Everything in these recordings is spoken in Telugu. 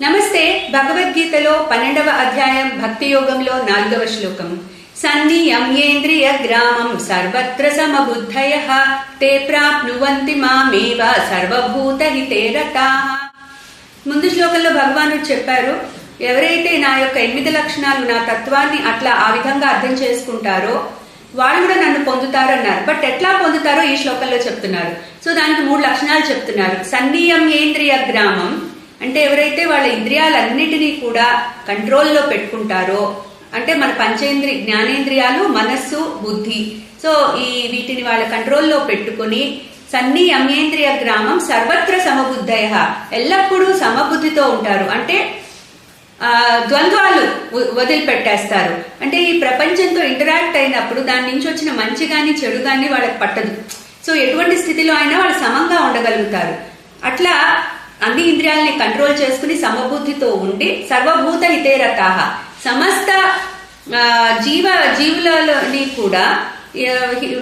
నమస్తే. భగవద్గీతలో 12వ అధ్యాయం భక్తి యోగంలో 4వ శ్లోకం. సన్నియమ్యేంద్రియ గ్రామం సర్వత్ర సమబుద్ధయః తే ప్రాప్నువంతి మామేవ సర్వభూత హితే రతాః. ముందు శ్లోకంలో భగవానుడు చెప్పారు, ఎవరైతే నా యొక్క 8 లక్షణాలు, నా తత్వాన్ని అట్లా ఆ విధంగా అర్థం చేసుకుంటారో వాళ్ళు కూడా నన్ను పొందుతారు అన్నారు. బట్ ఎట్లా పొందుతారో ఈ శ్లోకంలో చెప్తున్నారు. సో దానికి 3 లక్షణాలు చెప్తున్నారు. సన్నియమ్యేంద్రియ గ్రామం అంటే ఎవరైతే వాళ్ళ ఇంద్రియాలన్నిటినీ కూడా కంట్రోల్లో పెట్టుకుంటారో, అంటే మన జ్ఞానేంద్రియాలు, మనస్సు, బుద్ధి, సో వీటిని వాళ్ళ కంట్రోల్లో పెట్టుకుని సన్నియమ్యేంద్రియ గ్రామం సర్వత్ర సమబుద్ధయ, ఎల్లప్పుడూ సమబుద్ధితో ఉంటారు. అంటే ద్వంద్వాలు వదిలిపెట్టేస్తారు. అంటే ఈ ప్రపంచంతో ఇంటరాక్ట్ అయినప్పుడు దాని నుంచి వచ్చిన మంచి గాని చెడు గాని వాళ్ళకి పట్టదు. సో ఎటువంటి స్థితిలో అయినా వాళ్ళు సమంగా ఉండగలుగుతారు. అట్లా అన్ని ఇంద్రియాలని కంట్రోల్ చేసుకుని సమబుద్ధితో ఉండి సర్వభూత హితేరతాః, సమస్త జీవులని కూడా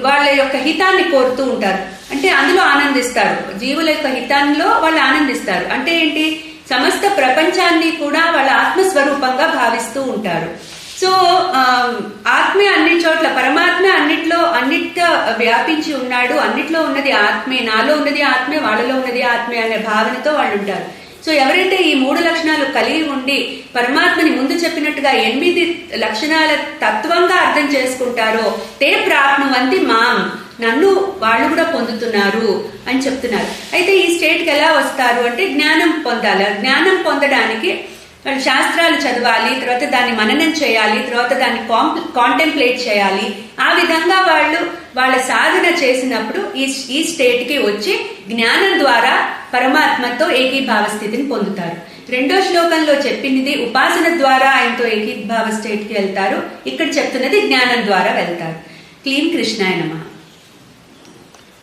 వాళ్ళ యొక్క హితాన్ని కోరుతూ ఉంటారు. అంటే అందులో ఆనందిస్తారు. జీవుల యొక్క హితాల్లో వాళ్ళు ఆనందిస్తారు. అంటే ఏంటి, సమస్త ప్రపంచాన్ని కూడా వాళ్ళ ఆత్మస్వరూపంగా భావిస్తూ ఉంటారు. సో ఆత్మే అన్ని చోట్ల, పరమాత్మ అన్నిట్లో వ్యాపించి ఉన్నాడు. అన్నిట్లో ఉన్నది ఆత్మే, నాలో ఉన్నది ఆత్మే, వాళ్ళలో ఉన్నది ఆత్మే అనే భావనతో వాళ్ళు ఉంటారు. సో ఎవరైతే ఈ 3 లక్షణాలు కలిగి ఉండి పరమాత్మని ముందు చెప్పినట్టుగా 8 లక్షణాల తత్వంగా అర్థం చేసుకుంటారో తే ప్రాప్నువంతి మాం, నన్ను వాళ్ళు కూడా పొందుతున్నారు అని చెప్తున్నారు. అయితే ఈ స్టేట్కి ఎలా వస్తారు అంటే జ్ఞానం పొందాలి. జ్ఞానం పొందడానికి వాళ్ళు శాస్త్రాలు చదవాలి, తర్వాత దాన్ని మననం చేయాలి, తర్వాత దాన్ని కాంటెంప్లేట్ చేయాలి. ఆ విధంగా వాళ్ళ సాధన చేసినప్పుడు ఈ స్టేట్కి వచ్చి జ్ఞానం ద్వారా పరమాత్మతో ఏకీభావ స్థితిని పొందుతారు. 2వ శ్లోకంలో చెప్పినది ఉపాసన ద్వారా ఆయనతో ఏకీభావ స్టేట్కి వెళ్తారు. ఇక్కడ చెప్తున్నది జ్ఞానం ద్వారా వెళ్తారు. క్లీం కృష్ణాయ నమః.